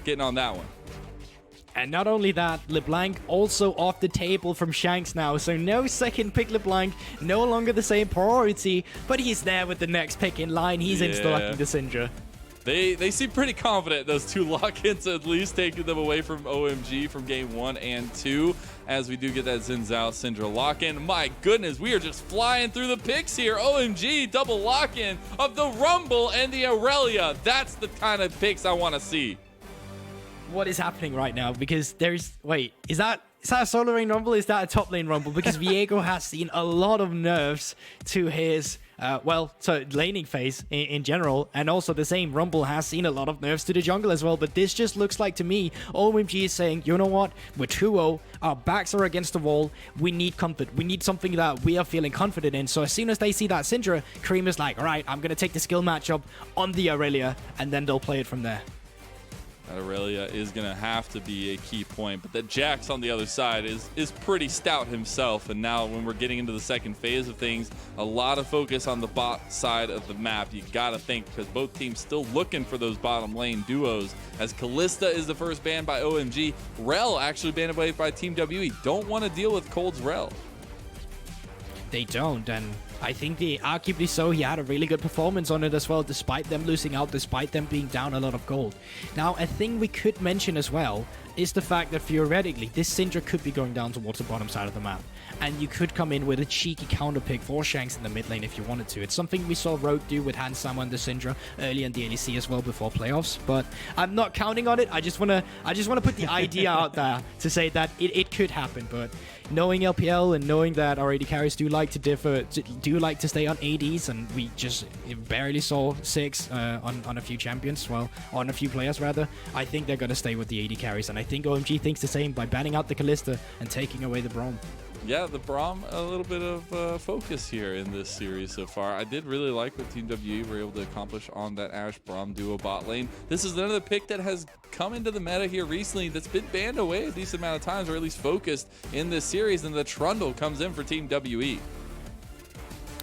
getting on that one. And not only that, LeBlanc also off the table from Shanks now. So no second pick LeBlanc, no longer the same priority, but he's there with the next pick in line. He's insta-locking the Syndra. They seem pretty confident, those two lock-ins, at least taking them away from OMG from game 1 and 2. As we do get that Zinzao Syndra lock-in. My goodness, we are just flying through the picks here. OMG double lock-in of the Rumble and the Irelia. That's the kind of picks I want to see. What is happening right now? Because there's... Wait, is that a solo lane Rumble? Is that a top lane Rumble? Because Viego has seen a lot of nerfs to his... laning phase in general, and also the same Rumble has seen a lot of nerfs to the jungle as well, but this just looks like to me, OMG is saying, you know what, we're 2-0, our backs are against the wall, we need comfort, we need something that we are feeling confident in. So as soon as they see that Syndra, Creme is like, alright, I'm gonna take the skill matchup on the Irelia, and then they'll play it from there. That Irelia is going to have to be a key point, but that Jax on the other side is pretty stout himself. And now when we're getting into the second phase of things, a lot of focus on the bot side of the map. You got to think, because both teams still looking for those bottom lane duos, as Kalista is the first ban by OMG. Rel actually banned away by Team WE. Don't want to deal with Cold's Rel. They don't, and I think arguably so, he had a really good performance on it as well, despite them losing out, despite them being down a lot of gold. Now, a thing we could mention as well is the fact that theoretically, this Syndra could be going down towards the bottom side of the map. And you could come in with a cheeky counter pick for Shanks in the mid lane if you wanted to. It's something we saw Rogue do with Hansama and the Syndra early in the ADC as well before playoffs. But I'm not counting on it. I just wanna put the idea out there to say that it could happen. But knowing LPL and knowing that our AD carries do like to stay on ADs, and we just barely saw 6 on a few champions, well, on a few players rather, I think they're gonna stay with the AD carries, and I think OMG thinks the same by banning out the Kalista and taking away the Braum. Yeah, the Braum, a little bit of focus here in this series so far. I did really like what Team WE were able to accomplish on that Ashe Braum duo bot lane. This is another pick that has come into the meta here recently that's been banned away a decent amount of times, or at least focused in this series, and the Trundle comes in for Team WE.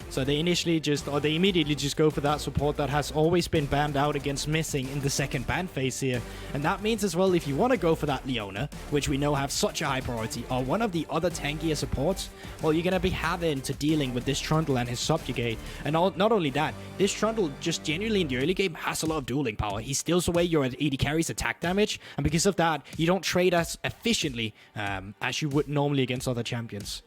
So they immediately just go for that support that has always been banned out against missing in the second ban phase here. And that means as well, if you want to go for that Leona, which we know have such a high priority, or one of the other tankier supports, well, you're going to be having to dealing with this Trundle and his Subjugate. And not only that, this Trundle just genuinely in the early game has a lot of dueling power. He steals away your AD carry's attack damage, and because of that, you don't trade as efficiently as you would normally against other champions.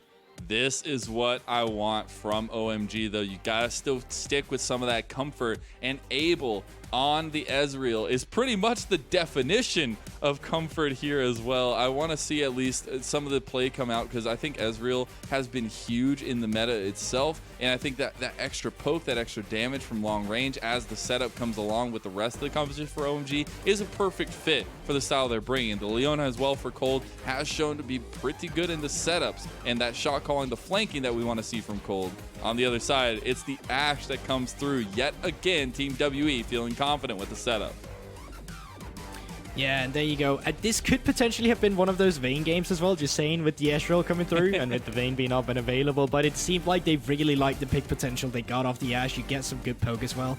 This is what I want from OMG, though. You gotta still stick with some of that comfort, and Abel on the Ezreal is pretty much the definition of comfort here as well. I want to see at least some of the play come out, because I think Ezreal has been huge in the meta itself, and I think that extra poke, that extra damage from long range as the setup comes along with the rest of the composition for OMG is a perfect fit for the style they're bringing. The Leona as well for Cold has shown to be pretty good in the setups, and that shot calling, the flanking that we want to see from Cold. On the other side, it's the Ashe that comes through yet again. Team WE feeling confident with the setup. Yeah, and there you go. This could potentially have been one of those Vayne games as well, just saying, with the Ezreal coming through and with the Vayne being up and available, but it seemed like they really liked the pick potential they got off the Ashe. You get some good poke as well,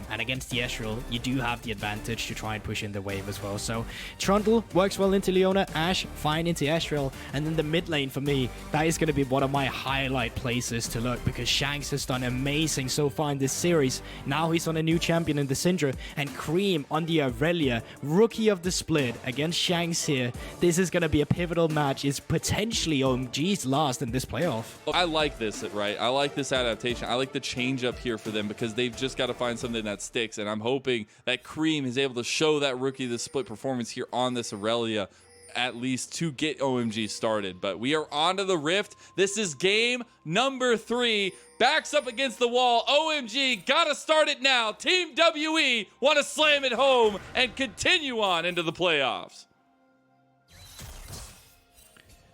and against the Ezreal, you do have the advantage to try and push in the wave as well. So Trundle works well into Leona, Ashe fine into Ezreal, and then the mid lane for me, that is going to be one of my highlight places to look, because Shanks has done amazing so far in this series. Now he's on a new champion in the Syndra, and Creme on the Irelia, rookie of the split against Shanks here. This is going to be a pivotal match. It's potentially OMG's last in this playoff. I like this, right? I like this adaptation. I like the change up here for them, because they've just got to find something that sticks, and I'm hoping that Creme is able to show that rookie of the split performance here on this Irelia, at least to get OMG started. But we are on to the Rift. This is game number 3. Backs up against the wall. OMG gotta start it now. Team WE want to slam it home and continue on into the playoffs.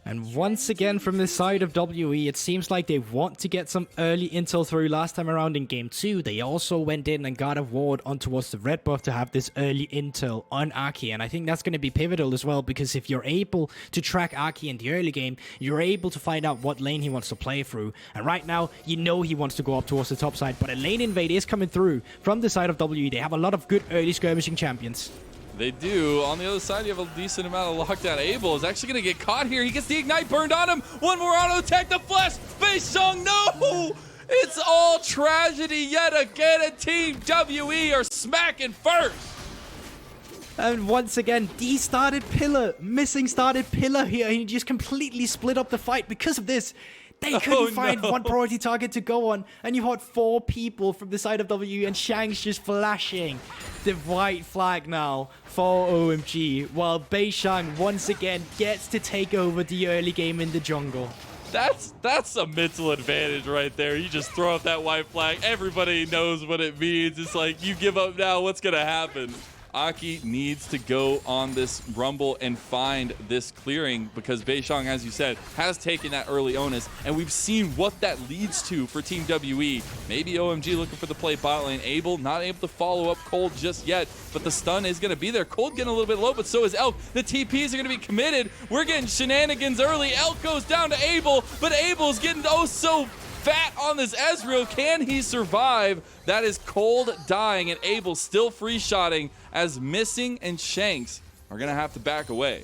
And once again from the side of WE, it seems like they want to get some early intel through. Last time around in game 2, they also went in and got a ward on towards the red buff to have this early intel on Aki. And I think that's going to be pivotal as well, because if you're able to track Aki in the early game, you're able to find out what lane he wants to play through. And right now, you know he wants to go up towards the top side, but a lane invade is coming through from the side of WE. They have a lot of good early skirmishing champions. They do. On the other side, you have a decent amount of lockdown. Abel is actually going to get caught here. He gets the Ignite burned on him. One more auto attack. The flash. Beishang, no! It's all tragedy yet again. And Team WE are smacking first. And once again, D-started pillar, missing started pillar here. And he just completely split up the fight because of this. They couldn't find one priority target to go on, and you had 4 people from the side of W, and Shanks just flashing the white flag now for OMG, while Beishang once again gets to take over the early game in the jungle. That's a mental advantage right there. You just throw up that white flag. Everybody knows what it means. It's like, you give up now, what's going to happen? Aki needs to go on this rumble and find this clearing because Beishang, as you said, has taken that early onus, and we've seen what that leads to for Team WE. Maybe OMG looking for the play bot lane. Abel not able to follow up Cold just yet, but the stun is going to be there. Cold getting a little bit low, but so is Elk. The TPs are going to be committed. We're getting shenanigans early. Elk goes down to Abel, but Abel's getting oh so fat on this Ezreal. Can he survive? That is Cold dying, and Abel still free shotting as Missing and Shanks are gonna have to back away.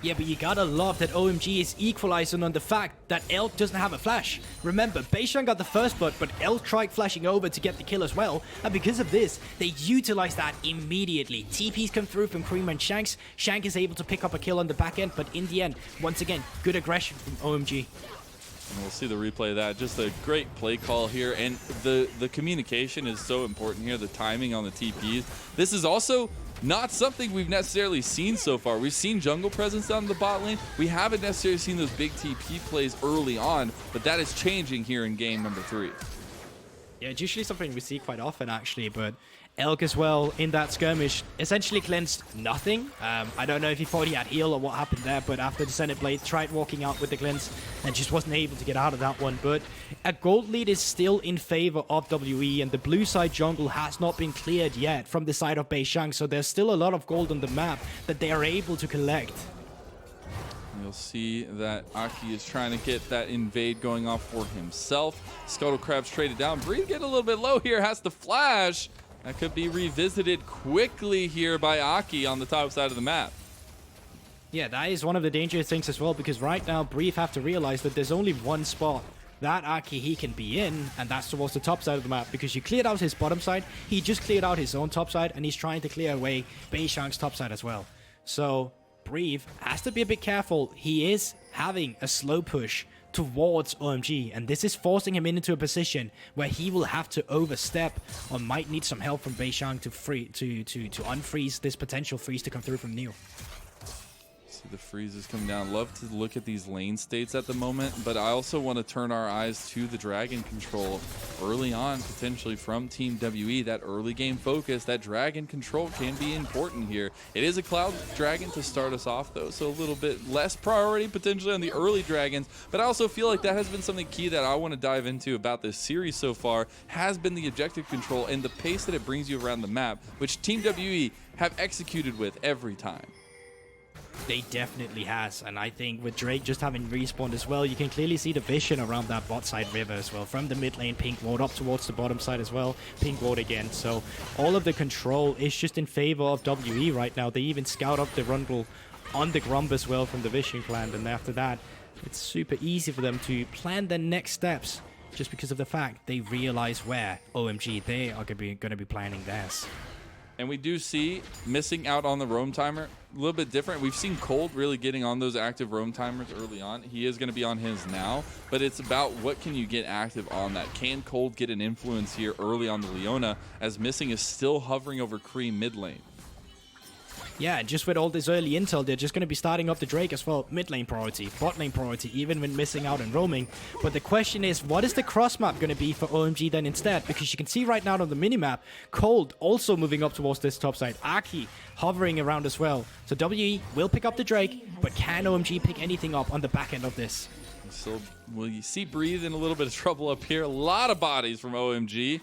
Yeah, but you gotta love that OMG is equalizing on the fact that Elk doesn't have a flash. Remember, Beishang got the first blood, but Elk tried flashing over to get the kill as well, and because of this, they utilize that immediately. TPs come through from Creme and Shanks. Shank is able to pick up a kill on the back end, but in the end, once again, good aggression from OMG. And we'll see the replay of that. Just a great play call here, and the communication is so important here, the timing on the TPs. This is also not something we've necessarily seen so far. We've seen jungle presence down the bot lane. We haven't necessarily seen those big TP plays early on, but that is changing here in game number 3. Yeah, it's usually something we see quite often, actually, but Elk as well in that skirmish essentially cleansed nothing. I don't know if he thought he had heal or what happened there, but after the Senate Blade tried walking out with the cleanse and just wasn't able to get out of that one. But a gold lead is still in favor of WE, and the blue side jungle has not been cleared yet from the side of Beishang, so there's still a lot of gold on the map that they are able to collect. You'll see that Aki is trying to get that invade going off for himself. Scuttle Crab's traded down. Breathe getting a little bit low here, has to flash. That could be revisited quickly here by Aki on the top side of the map. Yeah, that is one of the dangerous things as well, because right now Brief have to realize that there's only one spot that Aki he can be in, and that's towards the top side of the map, because you cleared out his bottom side, he just cleared out his own top side, and he's trying to clear away Beishang's top side as well. So Brief has to be a bit careful. He is having a slow push towards OMG, and this is forcing him into a position where he will have to overstep or might need some help from Beishang to unfreeze this potential freeze to come through from Neo. See the freezes coming down. Love to look at these lane states at the moment, but I also want to turn our eyes to the dragon control early on, potentially from Team WE. That early game focus, that dragon control can be important here. It is a cloud dragon to start us off though, so a little bit less priority potentially on the early dragons, but I also feel like that has been something key that I want to dive into about this series so far, has been the objective control and the pace that it brings you around the map, which Team WE have executed with every time. They definitely has, and I think with Drake just having respawned as well, you can clearly see the vision around that bot side river as well. From the mid lane, pink ward up towards the bottom side as well, pink ward again. So all of the control is just in favor of WE right now. They even scout up the Trundle on the Grump as well from the vision plan, and after that, it's super easy for them to plan their next steps just because of the fact they realize where OMG they are going to be planning theirs. And we do see missing out on the roam timer a little bit different. We've seen Cold really getting on those active roam timers early on. He is going to be on his now, but it's about what can you get active on that. Can Cold get an influence here early on the Leona, as Missing is still hovering over Creme mid lane? Yeah, and just with all this early intel, they're just going to be starting up the Drake as well. Mid lane priority, bot lane priority, even when missing out and roaming. But the question is, what is the cross map going to be for OMG then instead? Because you can see right now on the minimap, Cold also moving up towards this top side. Aki hovering around as well. So WE will pick up the Drake, but can OMG pick anything up on the back end of this? So will you see Breathe in a little bit of trouble up here? A lot of bodies from OMG.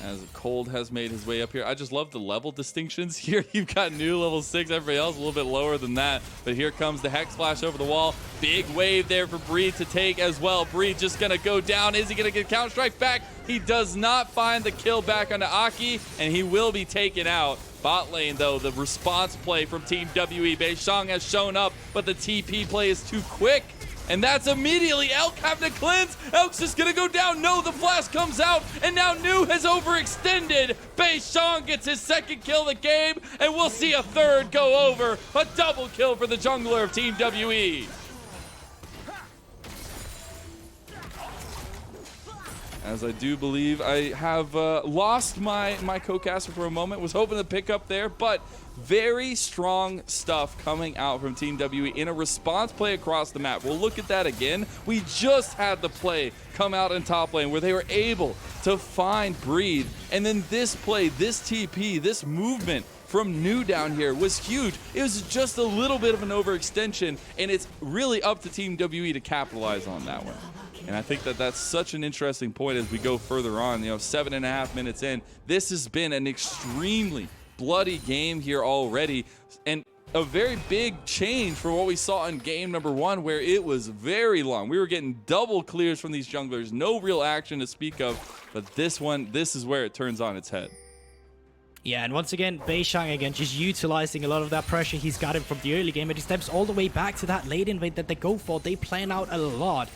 As Cold has made his way up here. I just love the level distinctions here. You've got new level 6, everybody else a little bit lower than that. But here comes the Hex Flash over the wall. Big wave there for Breathe to take as well. Breathe just gonna go down. Is he gonna get Counter Strike back? He does not find the kill back onto Aki, and he will be taken out Bot lane, though, the response play from Team WE. Beishang has shown up, but the TP play is too quick. And that's immediately Elk having to cleanse. Elk's just gonna go down. No, the flash comes out, and now Nu has overextended. Beishang gets his second kill of the game, and we'll see a third go over. A double kill for the jungler of Team WE. As I do believe I have lost my co-caster for a moment. Was hoping to pick up there, but very strong stuff coming out from Team WE in a response play across the map. We'll look at that again. We just had the play come out in top lane where they were able to find Breathe. And then this play, this TP, this movement from Nu down here was huge. It was just a little bit of an overextension, and it's really up to Team WE to capitalize on that one. And I think that that's such an interesting point as we go further on. You know, 7.5 minutes in, this has been an extremely bloody game here already, and a very big change from what we saw in game number 1, where it was very long. We were getting double clears from these junglers, no real action to speak of, but this one, this is where it turns on its head. Yeah, and once again, Beishang again just utilizing a lot of that pressure he's gotten from the early game, and he steps all the way back to that late invade that they go for. They plan out a lot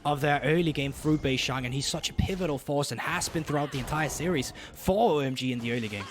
of their early game through Beishang, and he's such a pivotal force and has been throughout the entire series for OMG in the early game.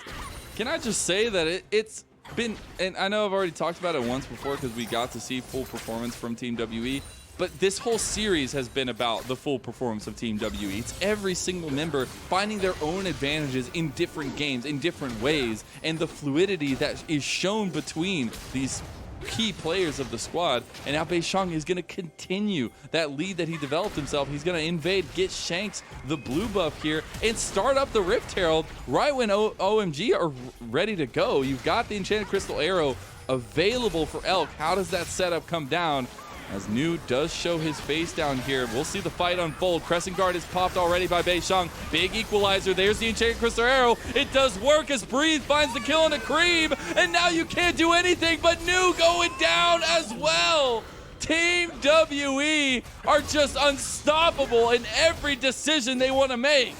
Can I just say that it's been, and I know I've already talked about it once before because we got to see full performance from Team WE, but this whole series has been about the full performance of Team WE. It's every single member finding their own advantages in different games, in different ways, and the fluidity that is shown between these key players of the squad. And now Beishang is going to continue that lead that he developed himself. He's going to invade, get Shanks the blue buff here, and start up the Rift Herald right when OMG are ready to go. You've got the Enchanted Crystal Arrow available for Elk. How does that setup come down? As Nu does show his face down here. We'll see the fight unfold. Crescent Guard is popped already by Beishang. Big equalizer. There's the Enchanted Crystal Arrow. It does work as Breathe finds the kill on a Creme. And now you can't do anything but Nu going down as well. Team WE are just unstoppable in every decision they want to make.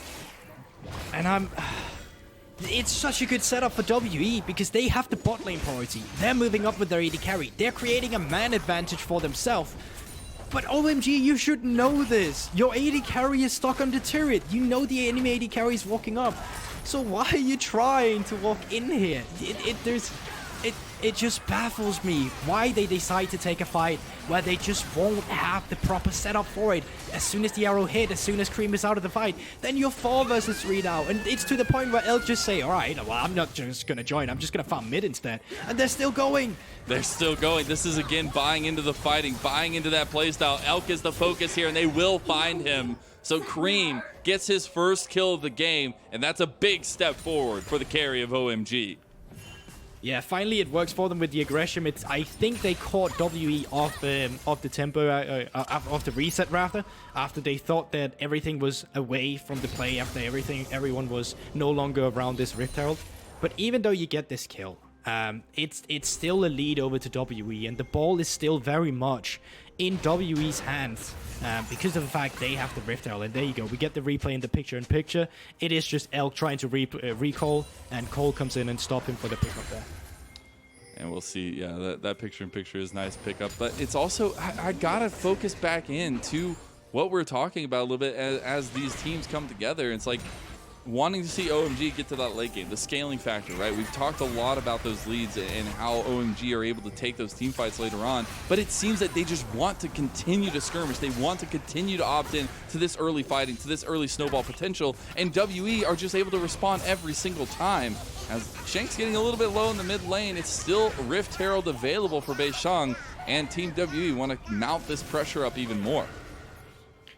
And it's such a good setup for WE because they have the bot lane priority. They're moving up with their AD carry. They're creating a man advantage for themselves. But OMG, you should know this. Your AD carry is stuck on the turret. You know the enemy AD carry is walking up. So why are you trying to walk in here? It just baffles me why they decide to take a fight where they just won't have the proper setup for it. As soon as the arrow hit, as soon as Creme is out of the fight, then you're 4 versus 3 now. And it's to the point where Elk just say, all right, well, I'm not just going to join. I'm just going to farm mid instead. And they're still going. They're still going. This is, again, buying into the fighting, buying into that playstyle. Elk is the focus here, and they will find him. So Creme gets his first kill of the game, and that's a big step forward for the carry of OMG. Yeah, finally it works for them with the aggression. I think they caught WE off the tempo, off the reset rather, after they thought that everything was away from the play, after everyone was no longer around this Rift Herald. But even though you get this kill, it's still a lead over to WE, and the ball is still very much in WE's hands because of the fact they have the Rift Herald. And there you go, we get the replay in the picture-in-picture. It is just Elk trying to recall, and Cole comes in and stop him for the pickup there. And we'll see, yeah, that picture-in-picture is nice pickup. But it's also, I gotta focus back into what we're talking about a little bit as these teams come together. It's like wanting to see OMG get to that late game, the scaling factor, right? We've talked a lot about those leads and how OMG are able to take those team fights later on, but it seems that they just want to continue to skirmish. They want to continue to opt in to this early fighting, to this early snowball potential, and WE are just able to respond every single time. As Shanks getting a little bit low in the mid lane, it's still Rift Herald available for Beishang, and Team WE want to mount this pressure up even more.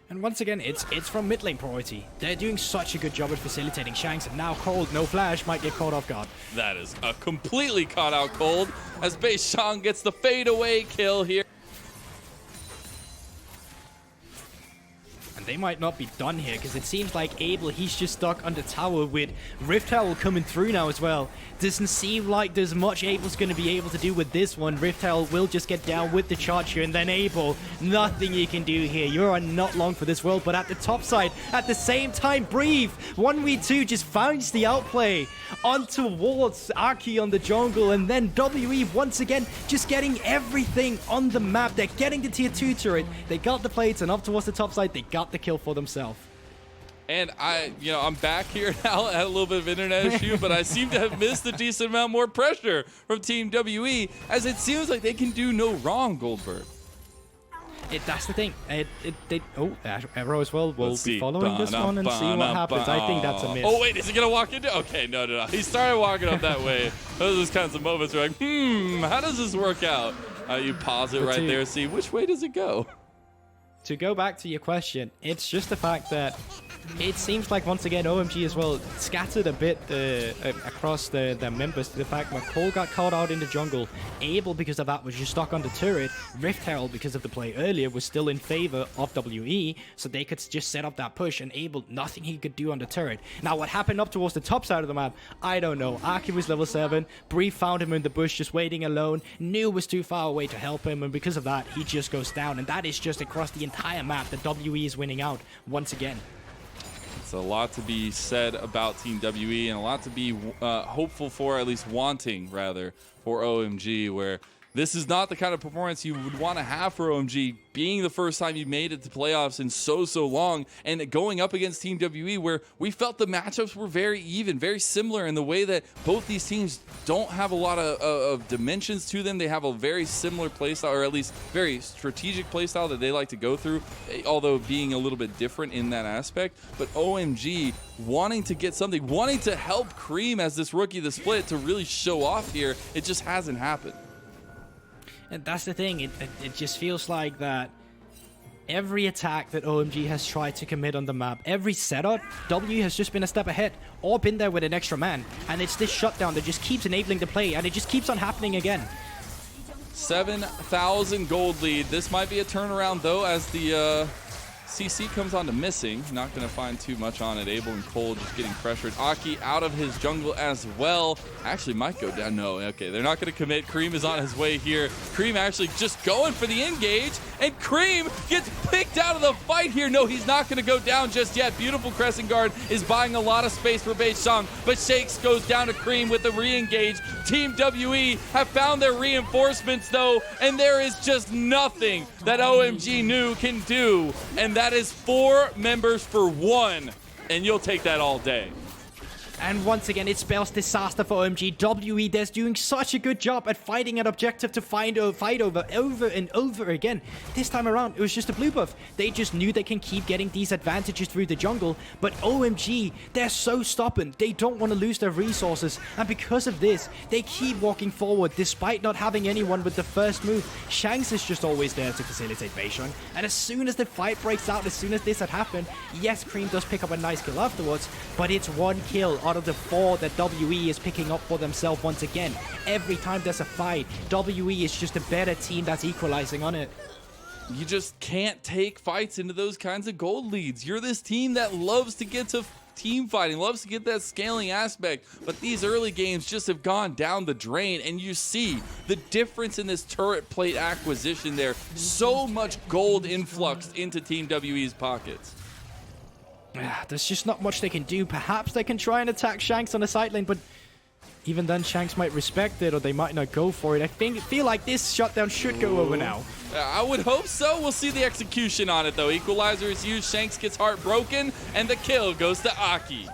And once again, it's from mid lane priority. They're doing such a good job at facilitating Shanks, and now Cold, no flash, might get caught off guard. That is a completely caught out Cold as Beishang gets the fadeaway kill here. And they might not be done here, because it seems like Abel, he's just stuck on the tower with Rift Herald coming through now as well. Doesn't seem like there's much Abel's going to be able to do with this one. Rift Herald will just get down with the charge here, and then Abel, nothing you can do here. You are not long for this world, but at the top side, at the same time, Breathe, 1v2 just finds the outplay on towards Aki on the jungle, and then WE once again just getting everything on the map. They're getting the tier 2 turret, they got the plates, and up towards the top side, they got the kill for themselves. And I'm back here now. I had a little bit of internet issue, but I seem to have missed a decent amount more pressure from Team WE, as it seems like they can do no wrong, Guldborg. That's the thing. Arrow as well. We'll be following this one and see what happens. I think that's a miss. Oh, wait, is he going to walk into? Okay, no. He started walking up that way. Those are kinds of moments where like, how does this work out? You pause it right there, see which way does it go? To go back to your question, it's just the fact that it seems like, once again, OMG as well scattered a bit across the members, to the fact McCall got caught out in the jungle. Abel, because of that, was just stuck on the turret. Rift Herald, because of the play earlier, was still in favor of WE, so they could just set up that push, and Abel, nothing he could do on the turret. Now, what happened up towards the top side of the map, I don't know. Aki was level 7, Bree found him in the bush just waiting alone, knew was too far away to help him, and because of that, he just goes down, and that is just across the entire map that WE is winning out once again. It's a lot to be said about Team WE, and a lot to be hopeful for, at least wanting, rather, for OMG, where this is not the kind of performance you would want to have for OMG, being the first time you made it to playoffs in so long, and going up against Team WE, where we felt the matchups were very even, very similar in the way that both these teams don't have a lot of dimensions to them. They have a very similar playstyle, or at least very strategic playstyle that they like to go through, although being a little bit different in that aspect. But OMG wanting to get something, wanting to help Creme as this rookie of the split to really show off here, it just hasn't happened. And that's the thing, it just feels like that every attack that OMG has tried to commit on the map, every setup, W has just been a step ahead, or been there with an extra man. And it's this shutdown that just keeps enabling the play, and it just keeps on happening again. 7,000 gold lead. This might be a turnaround, though, as the CC comes on to missing. Not going to find too much on it. Abel and Cole just getting pressured. Aki out of his jungle as well. Actually might go down. No, okay, they're not going to commit. Creme is on his way here. Creme actually just going for the engage, and Creme gets picked out of the fight here. No, he's not going to go down just yet. Beautiful Crescent Guard is buying a lot of space for Beishang, but Shanks goes down to Creme with the re-engage. Team WE have found their reinforcements, though, and there is just nothing that OMG New can do, and that is 4 members for 1, and you'll take that all day. And once again, it spells disaster for OMG. WE, they're doing such a good job at fighting an objective to fight over and over again. This time around, it was just a blue buff. They just knew they can keep getting these advantages through the jungle, but OMG, they're so stubborn. They don't want to lose their resources, and because of this, they keep walking forward despite not having anyone with the first move. Shanks is just always there to facilitate Beishang, and as soon as the fight breaks out, as soon as this had happened, yes, Creme does pick up a nice kill afterwards, but it's 1 kill out of the 4 that WE is picking up for themselves once again. Every time there's a fight, WE is just a better team that's equalizing on it. You just can't take fights into those kinds of gold leads. You're this team that loves to get to team fighting, loves to get that scaling aspect, but these early games just have gone down the drain, and you see the difference in this turret plate acquisition there. So much gold influxed into Team WE's pockets. There's just not much they can do. Perhaps they can try and attack Shanks on the side lane, but even then Shanks might respect it, or they might not go for it. I feel like this shutdown should go over now. I would hope so. We'll see the execution on it, though. Equalizer is used, Shanks gets heartbroken, and the kill goes to Aki.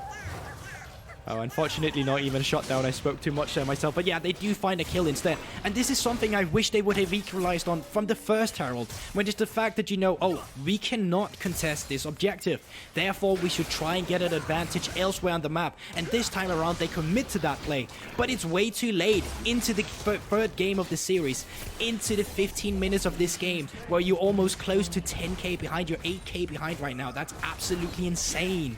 Oh, unfortunately not even shot down. I spoke too much there myself. But yeah, they do find a kill instead. And this is something I wish they would have equalized on from the first Herald. When it's the fact that, you know, oh, we cannot contest this objective. Therefore, we should try and get an advantage elsewhere on the map. And this time around, they commit to that play. But it's way too late into the third game of the series. Into the 15 minutes of this game, where you're almost close to 10k behind. You're 8k behind right now. That's absolutely insane.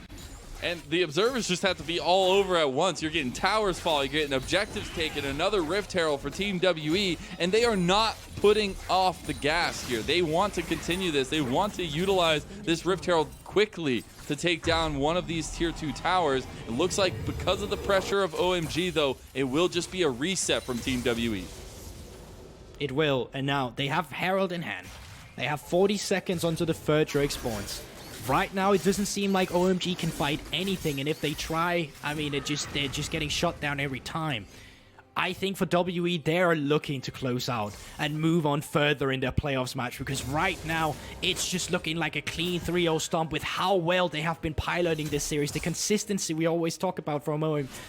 And the observers just have to be all over at once. You're getting towers fall, you're getting objectives taken, another Rift Herald for Team WE, and they are not putting off the gas here. They want to continue this. They want to utilize this Rift Herald quickly to take down one of these tier 2 towers. It looks like because of the pressure of OMG, though, it will just be a reset from Team WE. It will, and now they have Herald in hand. They have 40 seconds until the third Drake spawns. Right now, it doesn't seem like OMG can fight anything, and if they try, I mean, they're just getting shot down every time. I think for WE, they're looking to close out and move on further in their playoffs match, because right now, it's just looking like a clean 3-0 stomp with how well they have been piloting this series. The consistency we always talk about from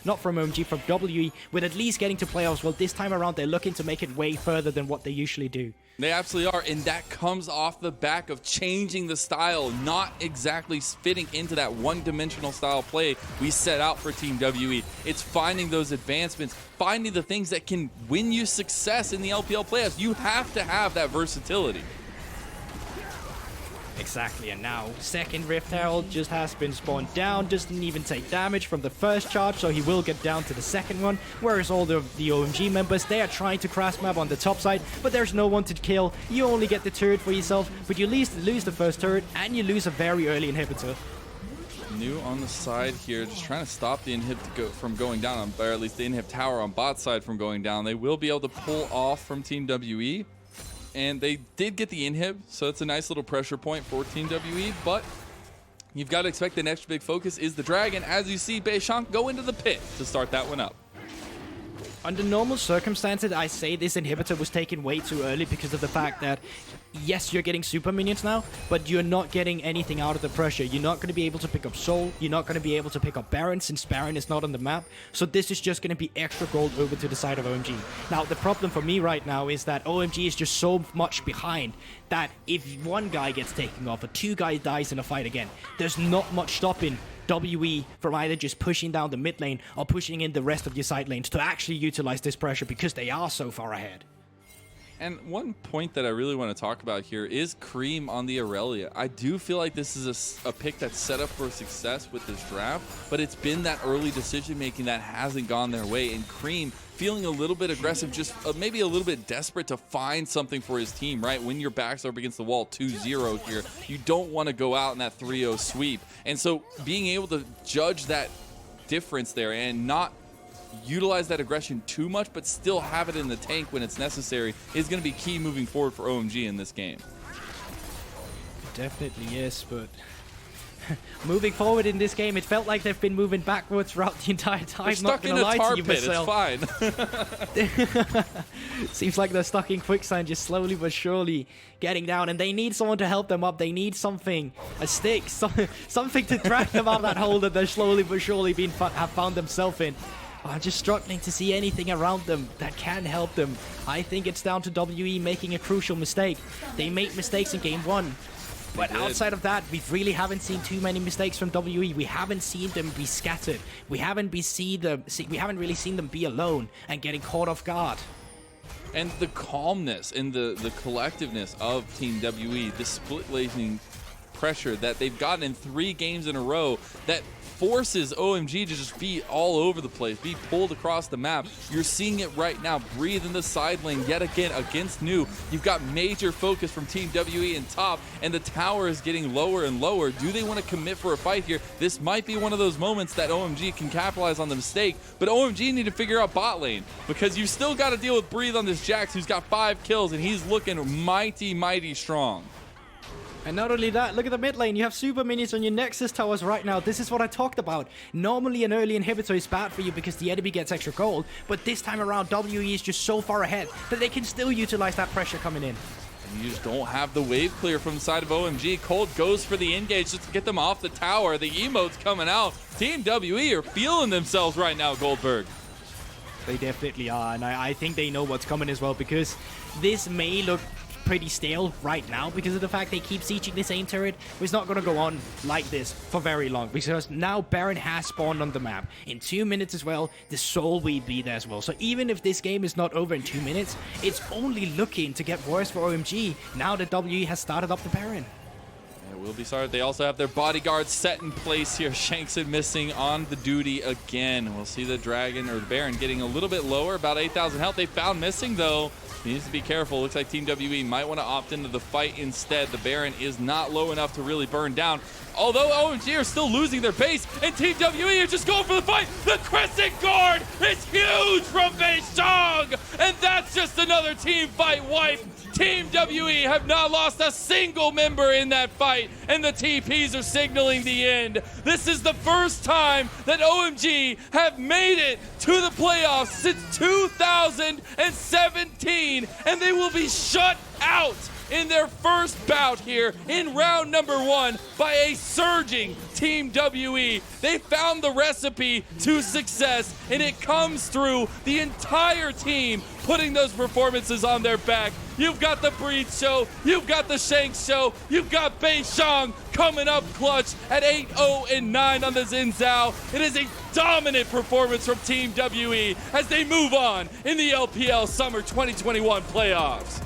not from OMG, from WE, with at least getting to playoffs. Well, this time around, they're looking to make it way further than what they usually do. They absolutely are, and that comes off the back of changing the style, not exactly fitting into that one-dimensional style play we set out for Team WE. It's finding those advancements, finding the things that can win you success in the LPL playoffs. You have to have that versatility. Exactly, and now second Rift Herald just has been spawned down, doesn't even take damage from the first charge, so he will get down to the second one, whereas all the OMG members, they are trying to crash map on the top side, but there's no one to kill. You only get the turret for yourself, but you lose the first turret, and you lose a very early inhibitor. New on the side here, just trying to stop the inhib from going down, or at least the inhib tower on bot side from going down. They will be able to pull off from Team WE. And they did get the inhib, so it's a nice little pressure point for Team WE, but you've got to expect the next big focus is the Dragon, as you see Beishang go into the pit to start that one up. Under normal circumstances, I say this inhibitor was taken way too early because of the fact that, yes, you're getting super minions now, but you're not getting anything out of the pressure. You're not going to be able to pick up Soul. You're not going to be able to pick up Baron, since Baron is not on the map. So this is just going to be extra gold over to the side of OMG. Now, the problem for me right now is that OMG is just so much behind that if one guy gets taken off or two guys dies in a fight again, there's not much stopping WE from either just pushing down the mid lane or pushing in the rest of your side lanes to actually utilize this pressure, because they are so far ahead. And one point that I really want to talk about here is Creme on the Irelia. I do feel like this is a pick that's set up for success with this draft, but it's been that early decision making that hasn't gone their way, and Creme feeling a little bit aggressive, just maybe a little bit desperate to find something for his team, right? When your back's up against the wall 2-0 here, you don't want to go out in that 3-0 sweep. And so being able to judge that difference there and not utilize that aggression too much, but still have it in the tank when it's necessary, is going to be key moving forward for OMG in this game. Definitely is, but moving forward in this game, it felt like they've been moving backwards throughout the entire time. They're stuck in a tar pit, it's fine. Seems like they're stuck in quicksand, just slowly but surely getting down, and they need someone to help them up. They need something, a stick, something to drag them out of that hole that they're slowly but surely have found themselves in. I'm just struggling to see anything around them that can help them. I think it's down to WE making a crucial mistake. They made mistakes in game 1. But outside of that, we really haven't seen too many mistakes from WE. We haven't seen them be scattered. We haven't really seen them be alone and getting caught off guard. And the calmness and the collectiveness of Team WE, the split laning pressure that they've gotten in 3 games in a row, that forces OMG to just be all over the place, be pulled across the map. You're seeing it right now. Breathe in the side lane yet again against New. You've got major focus from Team WE in top, and the tower is getting lower and lower. Do they want to commit for a fight here? This might be one of those moments that OMG can capitalize on the mistake, but OMG need to figure out bot lane, because you still got to deal with Breathe on this Jax, who's got 5 kills, and he's looking mighty, mighty strong. And not only that, look at the mid lane. You have super minions on your Nexus towers right now. This is what I talked about. Normally, an early inhibitor is bad for you because the enemy gets extra gold. But this time around, WE is just so far ahead that they can still utilize that pressure coming in. And you just don't have the wave clear from the side of OMG. Cold goes for the engage just to get them off the tower. The emotes coming out. Team WE are feeling themselves right now, Guldborg. They definitely are, and I think they know what's coming as well, because this may look pretty stale right now because of the fact they keep sieging the same turret. It's not going to go on like this for very long, because now Baron has spawned on the map. In 2 minutes as well, the Soul will be there as well. So even if this game is not over in 2 minutes, it's only looking to get worse for OMG now that WE has started up the Baron. It will be started. They also have their bodyguards set in place here. Shanks and missing on the duty again. We'll see the Dragon or the Baron getting a little bit lower, about 8,000 health. They found missing though. He needs to be careful. Looks like Team WE might want to opt into the fight instead. The Baron is not low enough to really burn down. Although OMG are still losing their base, and Team WE are just going for the fight. The Crescent Guard is huge from Beishang, and that's just another team fight wipe. Team WE have not lost a single member in that fight, and the TPs are signaling the end. This is the first time that OMG have made it to the playoffs since 2017, and they will be shut out in their first bout here in round number 1 by a surging Team WE. They found the recipe to success, and it comes through the entire team putting those performances on their back. You've got the Breed show, you've got the Shanks show, you've got Beishang coming up clutch at 8-0-9 on the Zinzao. It is a dominant performance from Team WE as they move on in the LPL Summer 2021 playoffs.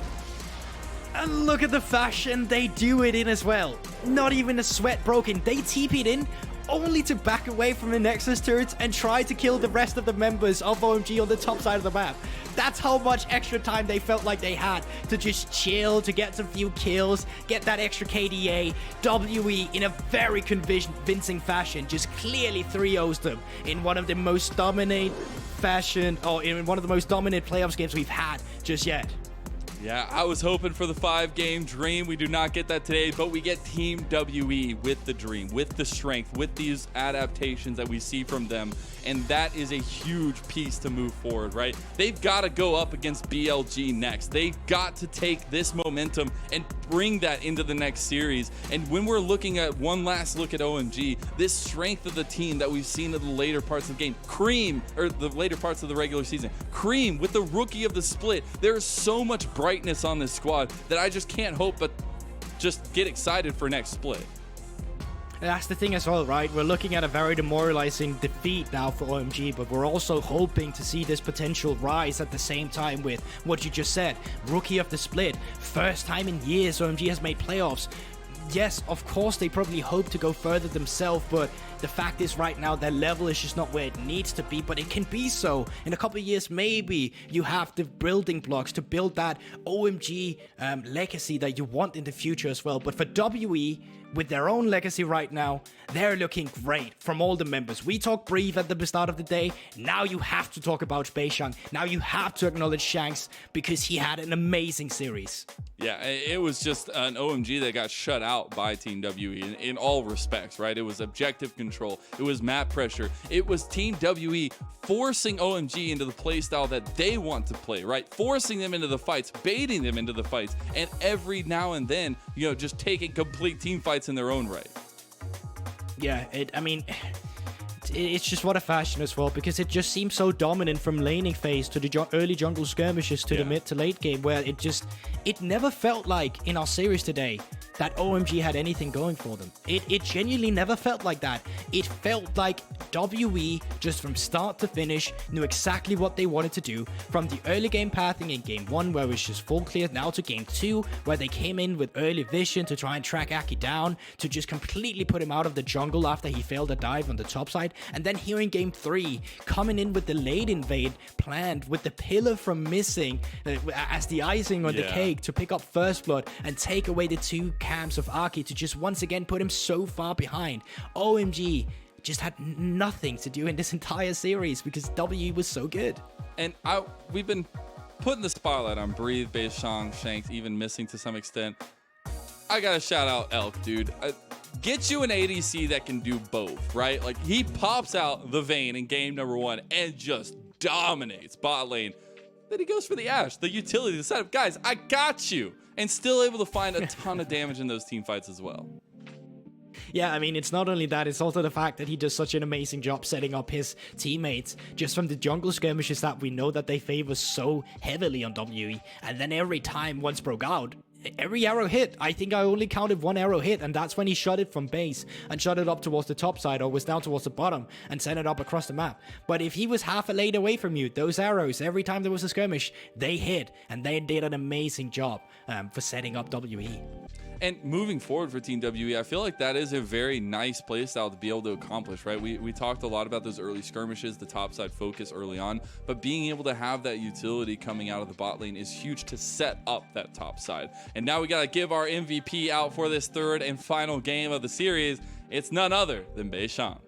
And look at the fashion they do it in as well. Not even a sweat broken. They TP'd in only to back away from the Nexus turrets and try to kill the rest of the members of OMG on the top side of the map. That's how much extra time they felt like they had to just chill, to get some few kills, get that extra KDA. WE, in a very convincing fashion, just clearly 3-0s them in one of the most dominant playoffs games we've had just yet. Yeah, I was hoping for the 5-game dream. We do not get that today, but we get Team WE with the dream, with the strength, with these adaptations that we see from them. And that is a huge piece to move forward, right? They've got to go up against BLG next. They've got to take this momentum and bring that into the next series. And when we're looking at one last look at OMG, this strength of the team that we've seen in the later parts of the game, Creme, or the later parts of the regular season, Creme with the rookie of the split, there is so much brightness on this squad that I just can't hope but just get excited for next split. That's the thing as well, right? We're looking at a very demoralizing defeat now for OMG, but we're also hoping to see this potential rise at the same time with what you just said. Rookie of the split. First time in years OMG has made playoffs. Yes, of course, they probably hope to go further themselves, but the fact is right now their level is just not where it needs to be, but it can be so. In a couple of years, maybe you have the building blocks to build that OMG legacy that you want in the future as well. But for WE, with their own legacy right now, they're looking great from all the members. We talked Breathe at the start of the day. Now you have to talk about Beishang. Now you have to acknowledge Shanks because he had an amazing series. Yeah, it was just an OMG that got shut out by Team WE in all respects, right? It was objective control. It was map pressure. It was Team WE forcing OMG into the playstyle that they want to play, right? Forcing them into the fights, baiting them into the fights, and every now and then, you know, just taking complete team fights in their own right. Yeah, it's just what a fashion as well, because it just seems so dominant from laning phase to the early jungle skirmishes to the mid to late game, where it never felt like in our series today that OMG had anything going for them. It genuinely never felt like that. It felt like WE, just from start to finish, knew exactly what they wanted to do. From the early game pathing in game 1, where it was just full clear, now to game 2, where they came in with early vision to try and track Aki down, to just completely put him out of the jungle after he failed a dive on the top side. And then here in game 3, coming in with the late invade planned, with the pillar from missing as the icing on the cake to pick up first blood and take away the 2 camps of Aki to just once again put him so far behind. OMG just had nothing to do in this entire series because WE was so good. And we've been putting the spotlight on Breathe, Beishang, Shanks, even missing to some extent. I gotta shout out Elk, dude. Get you an ADC that can do both, right? Like, he pops out the Vayne in game number 1 and just dominates bot lane. Then he goes for the Ashe, the utility, the setup. Guys, I got you. And still able to find a ton of damage in those team fights as well. Yeah, I mean, it's not only that, it's also the fact that he does such an amazing job setting up his teammates just from the jungle skirmishes that we know that they favor so heavily on WE. And then every time once broke out, every arrow hit. I think I only counted 1 arrow hit, and that's when he shot it from base and shot it up towards the top side, or was down towards the bottom and sent it up across the map. But if he was half a lane away from you, those arrows, every time there was a skirmish, they hit, and they did an amazing job for setting up WE. And moving forward for Team WE, I feel like that is a very nice playstyle to be able to accomplish, right? We talked a lot about those early skirmishes, the topside focus early on, but being able to have that utility coming out of the bot lane is huge to set up that top side. And now we got to give our MVP out for this third and final game of the series. It's none other than Beishang.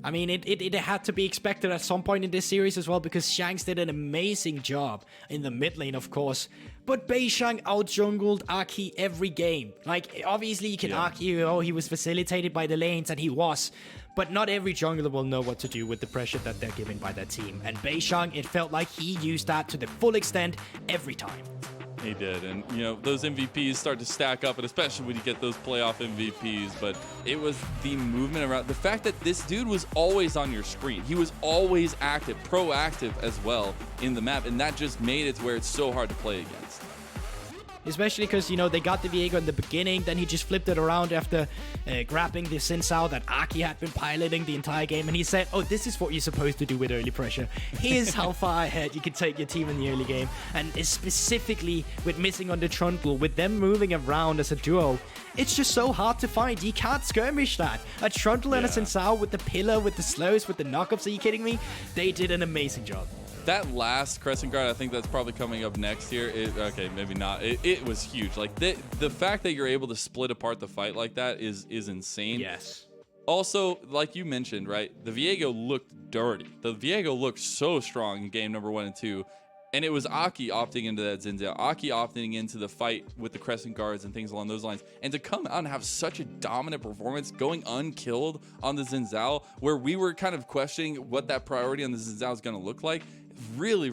I mean, it had to be expected at some point in this series as well, because Shanks did an amazing job in the mid lane, of course. But Beishang out-jungled Aki every game. Like, obviously you can argue, oh, he was facilitated by the lanes, and he was. But not every jungler will know what to do with the pressure that they're given by their team. And Beishang, it felt like he used that to the full extent every time. He did, and you know, those MVPs start to stack up, and especially when you get those playoff MVPs. But it was the movement around, the fact that this dude was always on your screen. He was always active, proactive as well in the map, and that just made it to where it's so hard to play against. Especially because, you know, they got the Viego in the beginning, then he just flipped it around after grabbing the Syndra that Aki had been piloting the entire game, and he said, oh, this is what you're supposed to do with early pressure. Here's how far ahead you can take your team in the early game. And specifically with missing on the Trundle, with them moving around as a duo, it's just so hard to find. You can't skirmish that. A Trundle and a Syndra with the pillar, with the slows, with the knockups, are you kidding me? They did an amazing job. That last Crescent Guard, I think that's probably coming up next year. Okay, maybe not. It was huge. Like, the fact that you're able to split apart the fight like that is insane. Yes. Also, like you mentioned, right, the Viego looked dirty. The Viego looked so strong in game number 1 and 2. And it was Aki opting into that Zinzao, Aki opting into the fight with the Crescent Guards and things along those lines. And to come out and have such a dominant performance, going unkilled on the Zinzao, where we were kind of questioning what that priority on the Zinzao is going to look like, really,